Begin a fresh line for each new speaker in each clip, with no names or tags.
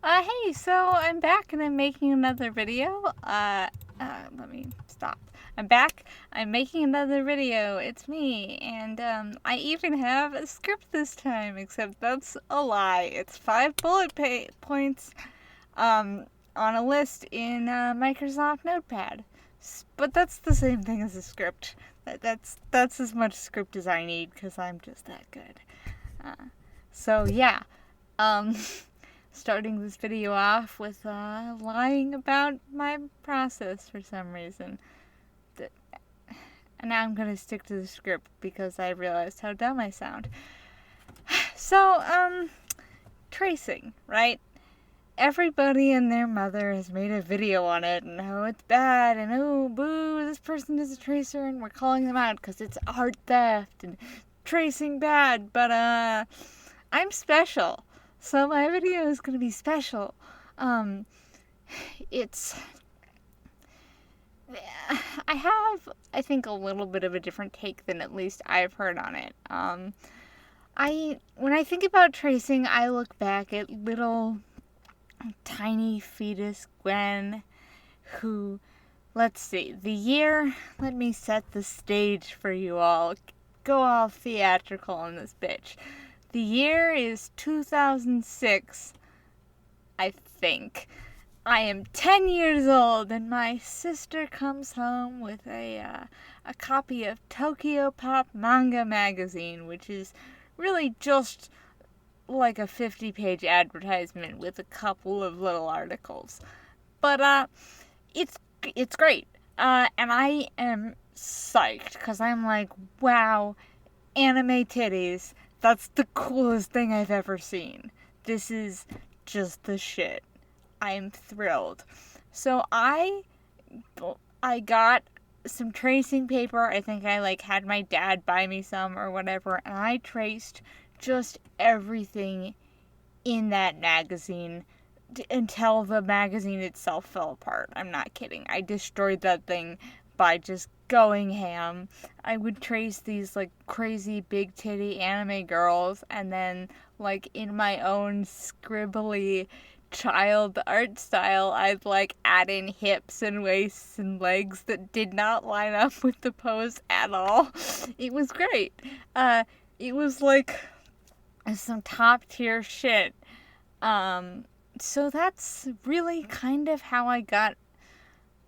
Hey, so I'm back and I'm making another video. Let me stop. I'm back. I'm making another video. It's me. And, I even have a script this time, except that's a lie. It's 5 bullet points, on a list in, Microsoft Notepad. But that's the same thing as a script. That's as much script as I need, because I'm just that good. So, yeah. Um, starting this video off with lying about my process for some reason. And now I'm going to stick to the script because I realized how dumb I sound. So, tracing, right? Everybody and their mother has made a video on it, and oh, it's bad, and oh, boo, this person is a tracer, and we're calling them out because it's art theft, and tracing bad, but, I'm special. So my video is going to be special. It's I have, I think, a little bit of a different take than at least I've heard on it. When I think about tracing, I look back at little tiny fetus Gwen, who, let's see, let me set the stage for you all. Go all theatrical in this bitch. The year is 2006, I think. I am 10 years old, and my sister comes home with a copy of Tokyo Pop Manga Magazine, which is really just like a 50-page advertisement with a couple of little articles. But it's great, and I am psyched because I'm like, wow, anime titties. That's the coolest thing I've ever seen. This is just the shit. I'm thrilled. So I got some tracing paper. I think I had my dad buy me some or whatever, and I traced just everything in that magazine until the magazine itself fell apart. I'm not kidding. I destroyed that thing by just going ham. I would trace these crazy big titty anime girls, and then in my own scribbly child art style, I'd add in hips and waists and legs that did not line up with the pose at all. It was great. It was some top tier shit. So that's really kind of how I got.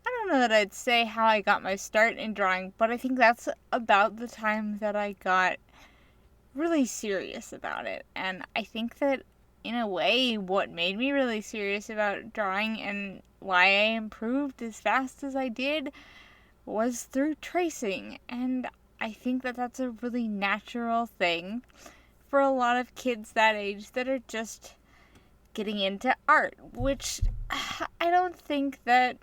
I don't know that I'd say how I got my start in drawing, but I think that's about the time that I got really serious about it. And I think that, in a way, what made me really serious about drawing and why I improved as fast as I did was through tracing. And I think that that's a really natural thing for a lot of kids that age that are just getting into art, which I don't think that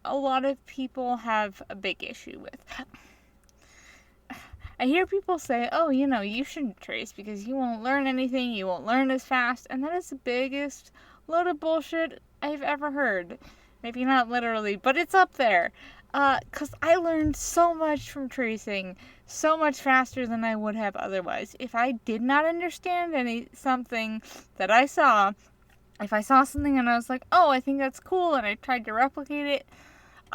a lot of people have a big issue with. I hear people say, oh, you shouldn't trace because you won't learn anything, you won't learn as fast, and that is the biggest load of bullshit I've ever heard. Maybe not literally, but it's up there. Because I learned so much from tracing, so much faster than I would have otherwise. If I did not understand something that I saw, if I saw something and I was like, oh, I think that's cool, and I tried to replicate it,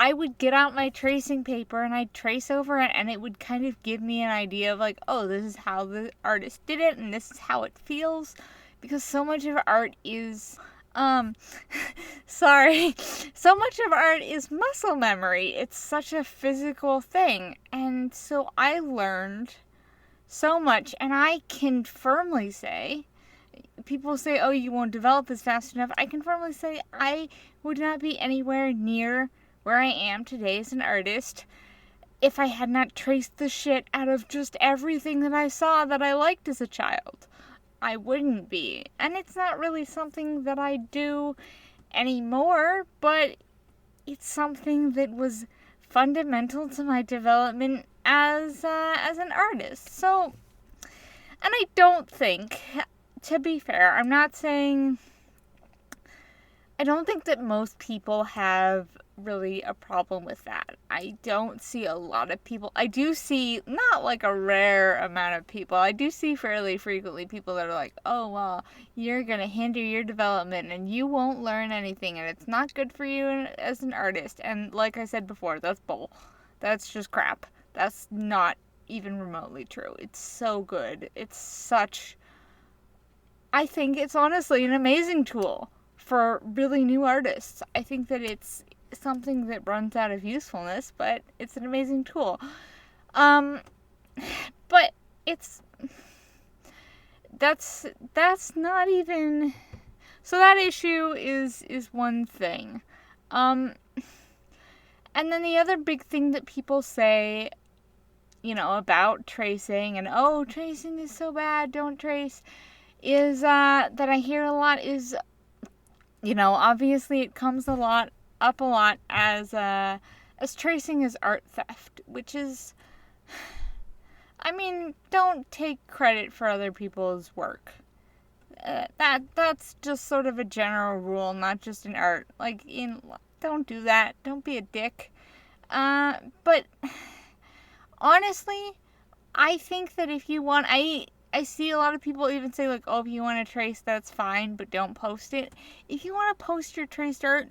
I would get out my tracing paper and I'd trace over it, and it would kind of give me an idea of oh, this is how the artist did it, and this is how it feels. Because so much of art is, sorry, so much of art is muscle memory. It's such a physical thing. And so I learned so much, and I can firmly say, people say, oh, you won't develop this fast enough. I can firmly say I would not be anywhere near where I am today as an artist if I had not traced the shit out of just everything that I saw that I liked as a child. I wouldn't be. And it's not really something that I do anymore, but it's something that was fundamental to my development as an artist. So, and I don't think, to be fair, I don't think that most people have really a problem with that. I don't see a lot of people. I do see, not like a rare amount of people, I do see fairly frequently people that are like, oh, well, you're going to hinder your development and you won't learn anything and it's not good for you as an artist. And like I said before, that's bull. That's just crap. That's not even remotely true. It's so good. I think it's honestly an amazing tool for really new artists. I think that it's something that runs out of usefulness, but it's an amazing tool. But that's not even, so that issue is one thing. And then the other big thing that people say, about tracing and, oh, tracing is so bad, don't trace, is that I hear a lot is, obviously it comes up a lot as tracing as art theft, which is, don't take credit for other people's work. That's just sort of a general rule, not just in art. Don't do that. Don't be a dick. But honestly, I think that if you want, I see a lot of people even say, like, oh, if you want to trace, that's fine, but don't post it. If you want to post your traced art,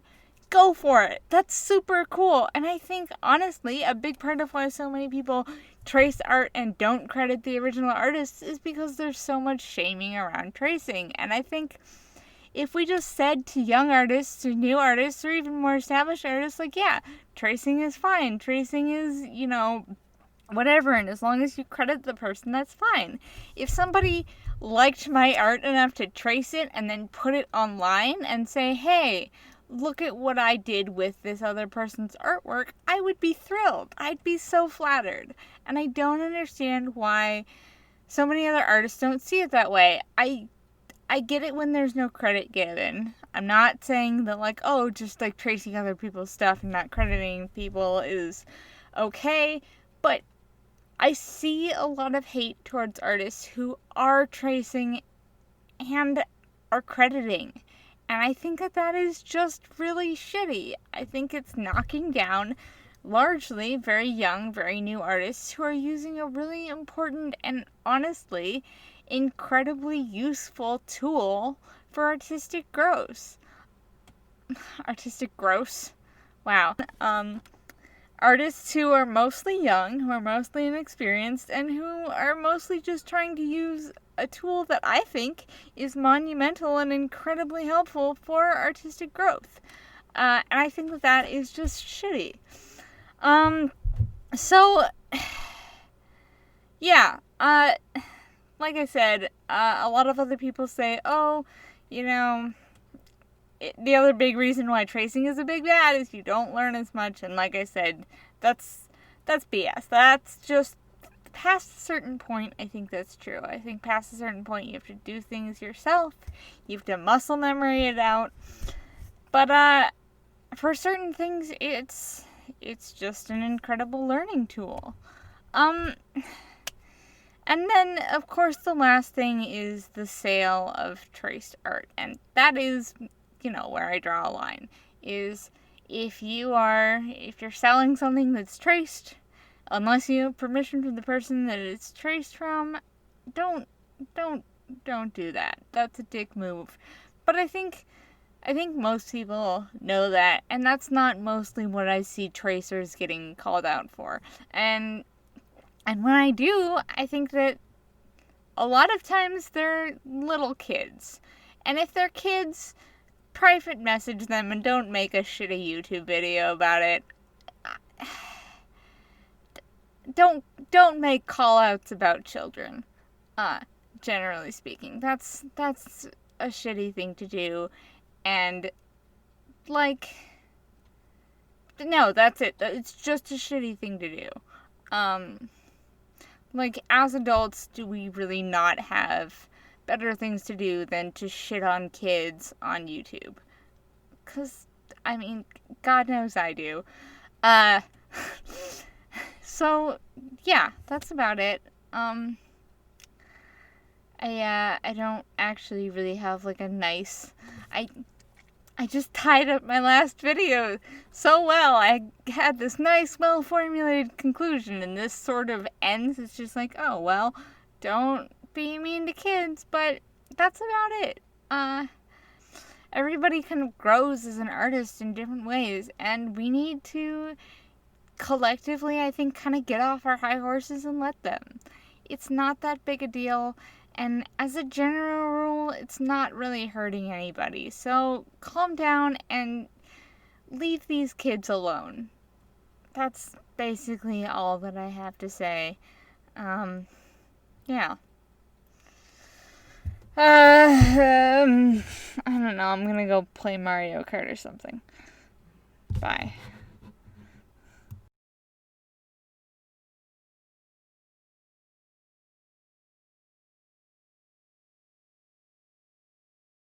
go for it. That's super cool. And I think, honestly, a big part of why so many people trace art and don't credit the original artists is because there's so much shaming around tracing. And I think if we just said to young artists or new artists or even more established artists, like, yeah, tracing is fine. Tracing is, whatever, and as long as you credit the person, that's fine. If somebody liked my art enough to trace it and then put it online and say, hey, look at what I did with this other person's artwork, I would be thrilled. I'd be so flattered. And I don't understand why so many other artists don't see it that way. I get it when there's no credit given. I'm not saying that, like, oh, just, like, tracing other people's stuff and not crediting people is okay, but I see a lot of hate towards artists who are tracing and are crediting. And I think that is just really shitty. I think it's knocking down largely very young, very new artists who are using a really important and honestly incredibly useful tool for artistic growth. Artistic growth? Wow. Artists who are mostly young, who are mostly inexperienced, and who are mostly just trying to use a tool that I think is monumental and incredibly helpful for artistic growth. And I think that is just shitty. So, yeah, like I said, a lot of other people say, oh, the other big reason why tracing is a big bad is you don't learn as much, and like I said, that's BS. That's just, past a certain point, I think that's true. I think past a certain point you have to do things yourself, you have to muscle memory it out, but for certain things it's just an incredible learning tool. And then, of course, the last thing is the sale of traced art, and that is, where I draw a line, is if you're selling something that's traced, unless you have permission from the person that it's traced from, don't do that. That's a dick move. But I think most people know that, and that's not mostly what I see tracers getting called out for. And when I do, I think that a lot of times they're little kids. And if they're kids, private message them and don't make a shitty YouTube video about it. Don't make call-outs about children. Generally speaking. That's a shitty thing to do. And, no, that's it. It's just a shitty thing to do. As adults, do we really not have better things to do than to shit on kids on YouTube? 'Cause, God knows I do. So, yeah, that's about it. I don't actually really have, a nice... I just tied up my last video so well. I had this nice, well-formulated conclusion, and this sort of ends. It's just like, oh, well, don't be mean to kids, but that's about it. Everybody kind of grows as an artist in different ways, and we need to collectively, I think, kind of get off our high horses and let them. It's not that big a deal. And as a general rule, it's not really hurting anybody. So calm down and leave these kids alone. That's basically all that I have to say. Yeah. I don't know. I'm gonna go play Mario Kart or something. Bye.